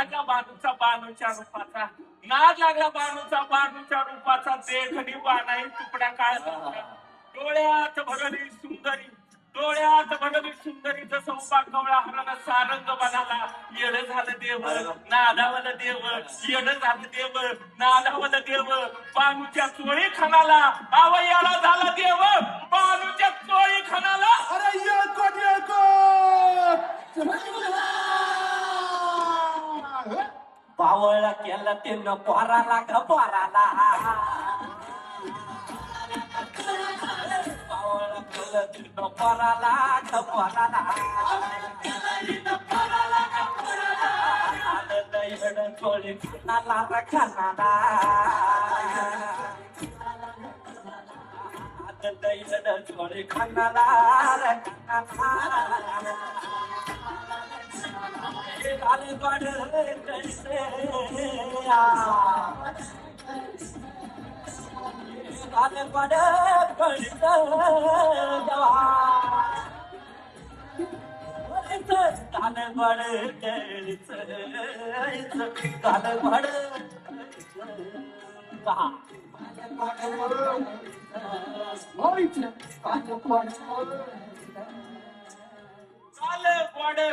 लागला बानूचा बानूच्या रूपाचा, नाद लागला बानूच्या रूपाचा, देखणी बाणाई तुकड्या काळ डोळ्यात भरली सुंदरी, डोळ्यात भरली सुंदरी, जसं उभा कवळा हरण सारंग बनाला. येड झालं देव नादावलं देव, येड झालं देव नादावलं देव, बानूच्या चोळी खानाला. आवयाला झाला देव बानूच्या चोळी खानाला. अरे येळकोट पावळ केलं त्यानं पोराला ग पोराला, पावळ केलं त्यानं पोराला ग पोराला. आलं येड चोळी खानाला रे खानाला, आलं येड चोळी खानाला रे खानाला. गाले गड कैसे गाले गड कैसे गाले गड कैसे गाले गड चाले वाडे